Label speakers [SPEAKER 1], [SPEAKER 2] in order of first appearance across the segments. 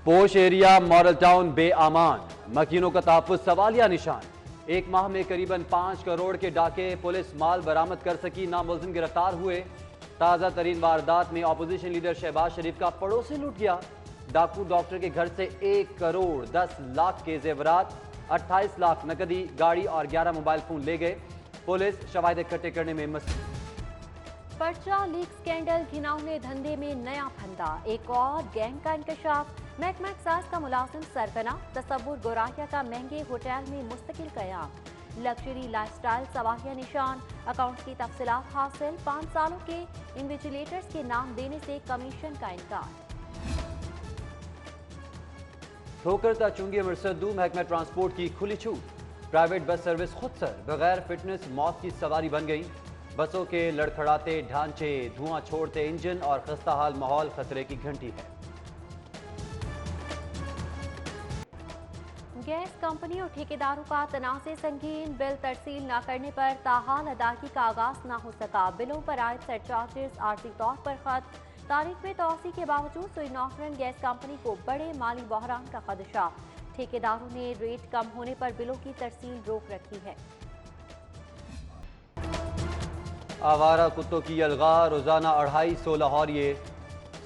[SPEAKER 1] पोश area model town बेआमान, मकीनों का तहफ्फुज़ सवालिया निशान। एक माह में करीबन 5 करोड़ के डाके, पुलिस माल बरामद कर सकी, नामुलजिम गिरफ्तार हुए। ताज़ा तरीन वारदात में अपोजिशन लीडर शहबाज शरीफ का पड़ोसी लूट गया। डाकू डॉक्टर के घर से 1 करोड़ 10 लाख के जेवरात, 28 लाख नकदी, गाड़ी और 11 मोबाइल फोन ले गए। पुलिस शवाहिद इकट्ठे करने में मसरूफ।
[SPEAKER 2] पर्चा लीक स्कैंडल, घिनौने धंधे में नया फंदा, एक और गैंग का इंकशाफ। महकमा एक्साइज का मुलाजिम सरगना, तसव्वुर गोराया का महंगे होटल में मुस्तकिल कयाम। लग्जरी लाइफस्टाइल सवालिया निशान, अकाउंट की तफसीलात हासिल। 5 सालों के इन्विजिलेटर्स के नाम देने से कमीशन का इनकार।
[SPEAKER 1] ठोकर ताचुंगी अमृतसर महकमा ट्रांसपोर्ट की खुली छूट। प्राइवेट बस सर्विस खुद सर, बगैर फिटनेस मौत की सवारी बन गई। बसों के लड़खड़ाते ढांचे, धुआं छोड़ते इंजन और खस्ता हाल माहौल खतरे की घंटी है।
[SPEAKER 2] गैस कंपनी और ठेकेदारों का तनाज़े संगीन, बिल तरसील न करने पर ताहाल अदायगी का आगाज न हो सका। बिलों पर आए सरचार्जेस आर्जी तौर पर खत्म। तारीख में तोसी के बावजूद सुई नौकरन गैस कंपनी को बड़े माली बहरान का खदशा। ठेकेदारों ने रेट कम होने पर बिलों की तरसील रोक रखी है।
[SPEAKER 1] आवारा कुत्तों की अलगा, रोजाना 250 लाहौरिये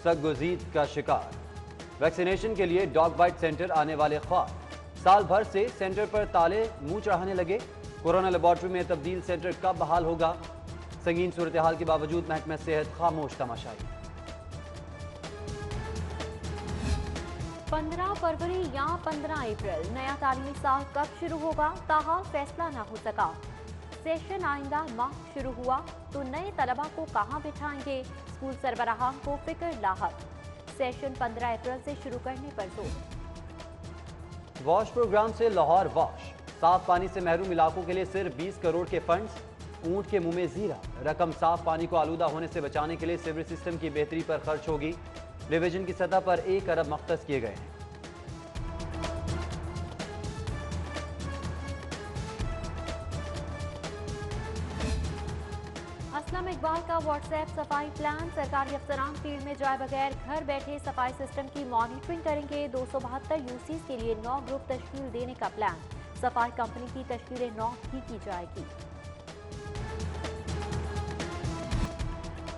[SPEAKER 1] सगगुजीत का शिकार। वैक्सीनेशन के लिए डॉग बाइट सेंटर आने वाले ख्वाब, साल भर से सेंटर पर ताले मुंह चढ़ाने लगे। कोरोना लेबॉर्ट्री में तब्दील सेंटर कब बहाल होगा? संगीन सूरत हाल के बावजूद महकमा सेहत खामोश तमाशाई।
[SPEAKER 2] 15 फरवरी या 15 अप्रैल नया तालीमी साल कब शुरू होगा? ताहाल फैसला न हो सका। सेशन आइंदा माह शुरू हुआ तो नए तलबा को कहां बिठाएंगे? स्कूल सरबराहान को फिक्र लाहक। सेशन 15 अप्रैल से शुरू करने पर जोर।
[SPEAKER 1] वॉश प्रोग्राम से लाहौर वॉश, साफ पानी से महरूम इलाकों के लिए सिर्फ 20 करोड़ के फंड्स। ऊंट के मुंह में जीरा, रकम साफ पानी को आलूदा होने से बचाने के लिए सीवरेज सिस्टम की बेहतरी पर खर्च होगी। डिवीजन की सतह पर 1 अरब मख्तस किए गए हैं।
[SPEAKER 2] असलम इकबाल का व्हाट्सएप सफाई प्लान, सरकारी अफसरान फील्ड में जाए बगैर घर बैठे सफाई सिस्टम की मॉनिटरिंग करेंगे। 272 यूसीज के लिए 9 ग्रुप तश्कील देने का प्लान। सफाई कंपनी की तश्कील 9 भी की जाएगी।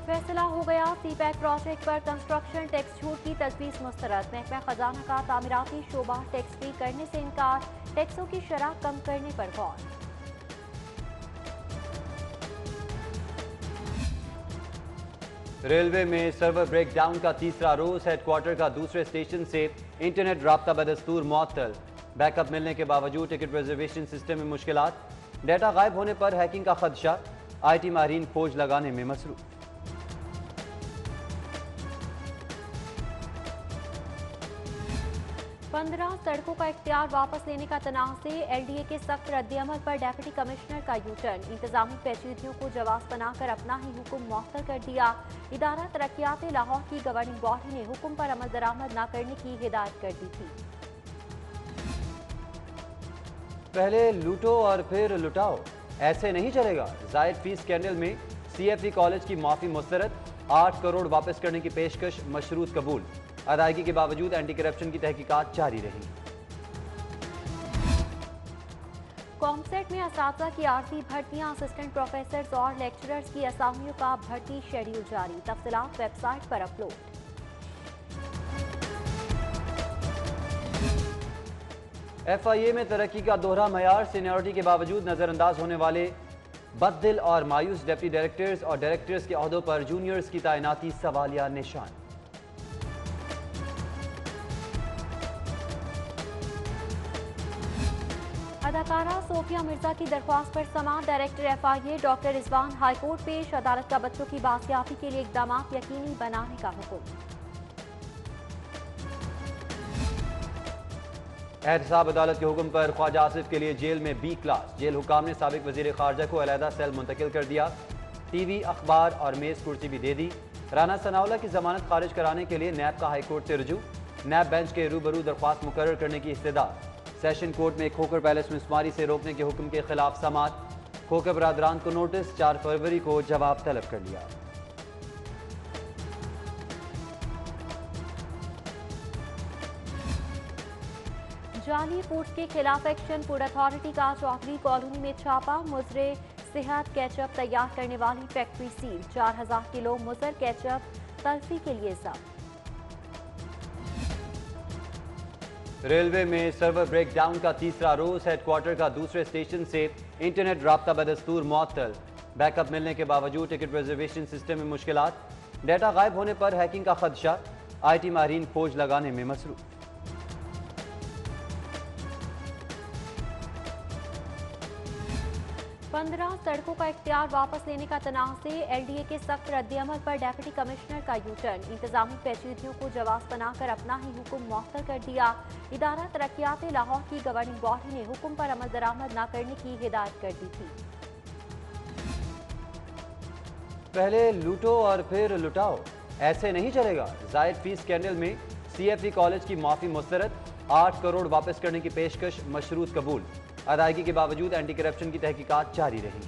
[SPEAKER 2] फैसला हो गया, सीपैक प्रोजेक्ट पर कंस्ट्रक्शन टैक्स छूट की तजवीज़ मुस्तरद। महकमा खजाना का तामीराती शोबा टैक्स फ्री करने से इनकार, टैक्सों की शरह कम करने पर गौर।
[SPEAKER 1] रेलवे में सर्वर ब्रेकडाउन का तीसरा रोज, हेडक्वार्टर का दूसरे स्टेशन से इंटरनेट राब्ता बदस्तूर मुअत्तल। बैकअप मिलने के बावजूद टिकट रिजर्वेशन सिस्टम में मुश्किलात, डेटा गायब होने पर हैकिंग का खदशा। IT माहिरीन खोज लगाने में मसरूफ।
[SPEAKER 2] पंद्रह सड़कों का इख्तियार वापस लेने का तनाज़े, LDA के सख्त रद्दअमल पर डेप्यूटी कमिश्नर का यूटर्न। इंतजामी पेचीदगियों को जवाब बनाकर अपना ही हुक्म मुअत्तल कर दिया। इदारा तरक्यात लाहौर की गवर्निंग बॉडी ने हुक्म पर अमल दरामद न करने की हिदायत कर दी थी।
[SPEAKER 1] पहले लूटो और फिर लुटाओ, ऐसे नहीं चलेगा। जायद फीस स्कैंडल में CFE कॉलेज की माफी मुस्तरद, 8 करोड़ वापस करने की पेशकश मशरूत कबूल। अदायगी के बावजूद एंटी करप्शन की तहकीकात जारी रही।
[SPEAKER 2] कॉमसेट में असातिज़ा की आर्जी भर्तियां, असिस्टेंट प्रोफेसर और लेक्चरर्स की असामियों का भर्ती शेड्यूल जारी। तफसीलात वेबसाइट पर अपलोड।
[SPEAKER 1] FIA में तरक्की का दोहरा मयार, सीनियरिटी के बावजूद नजरअंदाज होने वाले बददिल और मायूस डिप्टी डायरेक्टर्स और डायरेक्टर्स के अहदों पर जूनियर्स की तैनाती सवालिया निशान।
[SPEAKER 2] अदाकारा सोफिया मिर्जा की दरख्वास्त पर समाअत, director FIA doctor Rizwan high court पेश। अदालत का बच्चों की बासियाबी के लिए इकदाम यकीनी बनाने का हुक्म।
[SPEAKER 1] एहतसाब अदालत के हुक्म पर ख्वाजा आसिफ के लिए जेल में B क्लास। जेल हुकाम ने साबिक वजीर खारजा को अलहदा सेल मुंतकिल कर दिया। TV, अखबार और मेज कुर्सी भी दे दी। राना सनाउल्लाह की जमानत खारिज कराने के लिए नैब का हाईकोर्ट से रुजू। नैब बेंच के रूबरू दरख्वास्त मुकर्रर करने की इस्तदा। सेशन कोर्ट में खोखर पैलेस मिसमारी से रोकने के हुक्म के खिलाफ समाअत। खोखर बरादरान को नोटिस, 4 फरवरी को जवाब तलब कर लिया।
[SPEAKER 2] जाली फूड्स के खिलाफ एक्शन। फूड अथॉरिटी का चौधरी कॉलोनी में छापा। मुजरे सेहत केचप तैयार करने वाली फैक्ट्री सील। 4000 किलो मुजर केचप तल्फी के लिए जब्त।
[SPEAKER 1] रेलवे में सर्वर ब्रेकडाउन का तीसरा रोज। हेडक्वार्टर का दूसरे स्टेशन से इंटरनेट राब्ता बदस्तूर मुअत्तल। बैकअप मिलने के बावजूद टिकट रिजर्वेशन सिस्टम में मुश्किलात। डेटा गायब होने पर हैकिंग का खदशा। IT माहिरीन खोज लगाने में मसरूफ।
[SPEAKER 2] पंद्रह सड़कों का इख्तियार वापस लेने का तनाज़े। LDA के सख्त रद्दअमल पर डेप्यूटी कमिश्नर का यूटर्न। इंतजामी पेचीदगियों को जवाब बनाकर अपना ही हुक्म मुअत्तल कर दिया। इदारा तरक्यात लाहौर की गवर्निंग बॉडी ने हुक्म पर अमल दरामद न करने की हिदायत कर दी थी।
[SPEAKER 1] पहले लूटो और फिर लुटाओ, ऐसे नहीं चलेगा। जायद फीस स्कैंडल में CFE कॉलेज की माफी मुस्तरद। 8 करोड़ वापस करने की पेशकश मशरूत कबूल। अदायगी के बावजूद एंटी करप्शन की तहकीकात जारी रही।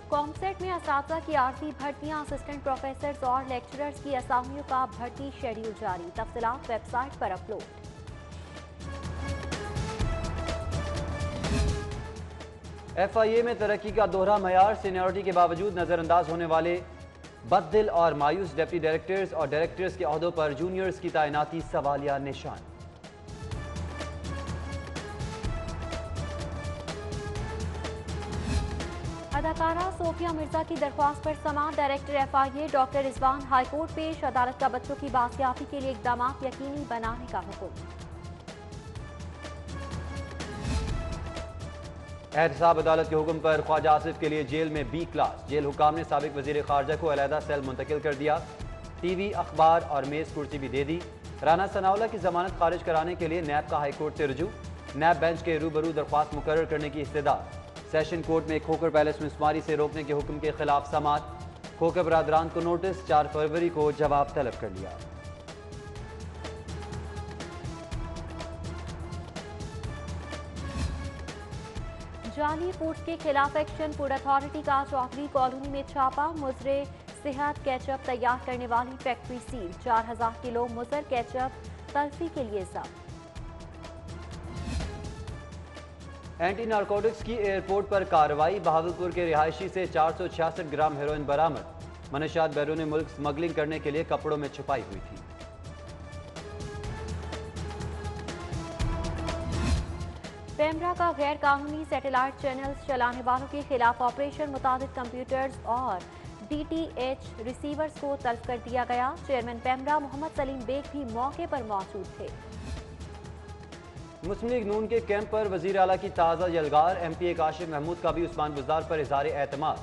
[SPEAKER 2] कॉमसेट में असातिज़ा की आर्जी भर्तियां। असिस्टेंट प्रोफेसर्स और लेक्चरर्स की असामियों का भर्ती शेड्यूल जारी। तफसीलात वेबसाइट पर अपलोड।
[SPEAKER 1] FIA में तरक्की का दोहरा मयार। सीनियरिटी के बावजूद नजरअंदाज होने वाले बददिल और मायूस डिप्टी डायरेक्टर्स और डायरेक्टर्स के अहदों पर जूनियर्स की तैनाती सवालिया निशान।
[SPEAKER 2] अदाकारा सोफिया मिर्जा की दरख्वास्त पर समाअत। Director FIA doctor Rizwan high court पेश। अदालत का बच्चों की बासियाबी के लिए इकदाम यकीनी बनाने का हुक्म।
[SPEAKER 1] एहतसाब अदालत के हुक्म पर ख्वाजा आसिफ के लिए जेल में B क्लास। जेल हुकाम ने साबिक वजीर खारजा को अलहदा सेल मुंतकिल कर दिया। TV, अखबार और मेज कुर्सी भी दे दी। राना सनाउल्लाह की जमानत खारिज कराने के लिए नैब का हाईकोर्ट से रुजू। नैब बेंच के रूबरू दरख्वास्त मुकर्रर करने की इस्तदा। सेशन कोर्ट में खोखर पैलेस मिसमारी से रोकने के हुक्म के खिलाफ समाअत। खोखर बरादरान को नोटिस। 4 फरवरी को जवाब तलब कर लिया।
[SPEAKER 2] जाली फूड्स के खिलाफ एक्शन। फूड अथॉरिटी का चौधरी कॉलोनी में छापा। मुजरे सेहत केचप तैयार करने वाली फैक्ट्री सील। 4000 किलो मुजर केचप तल्फी के लिए जब्त।
[SPEAKER 1] एंटी नारकोटिक्स की एयरपोर्ट पर कार्रवाई। बहावलपुर के रिहायशी से 466 ग्राम हेरोइन बरामद। मनशियात बैरून मुल्क स्मगलिंग करने के लिए कपड़ों में छुपाई हुई थी।
[SPEAKER 2] पेमरा का गैर कानूनी सैटेलाइट चैनल्स चलाने वालों के खिलाफ ऑपरेशन। मुताबिक कंप्यूटर्स और DTH रिसीवर्स को तल्फ कर दिया गया। चेयरमैन पेमरा मोहम्मद सलीम बेग भी मौके पर मौजूद थे।
[SPEAKER 1] मुस्लिम लीग नून के कैंप पर वजीर आला की ताज़ा यलगार। MPA काशिफ महमूद का भी उस्मान बुज़दार पर इज़हार एतमाद।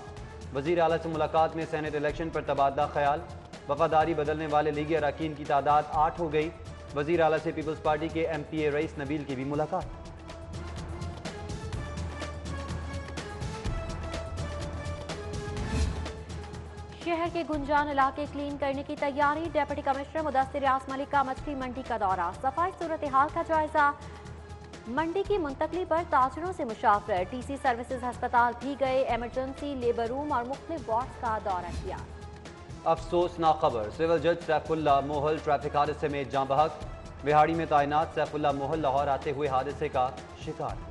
[SPEAKER 1] वजीर आला से मुलाकात में सेनेट इलेक्शन पर तबादला ख्याल। वफादारी बदलने वाले लीगी अरकान की तादाद 8 हो गई। वजीर आला से पीपल्स पार्टी के MPA रईस नबील की भी मुलाकात।
[SPEAKER 2] शहर के गुंजान इलाके क्लीन करने की तैयारी। डेप्यूटी कमिश्नर मुदस्सिर रियाज मलिक का मछली मंडी का दौरा। सफाई सूरत हाल का जायजा। मंडी की मुंतकली पर ताजरों से मुशावरत। TC सर्विसेज अस्पताल भी गए। इमरजेंसी, लेबर रूम और मुख्तलिफ वार्ड्स का दौरा किया।
[SPEAKER 1] अफसोसनाक खबर। सिविल जज सैफुल्लाह मोहल ट्रैफिक हादसे में जाँ बहक। बिहाड़ी में तैनात सैफुल्लाह मोहल लाहौर आते हुए हादसे का शिकार।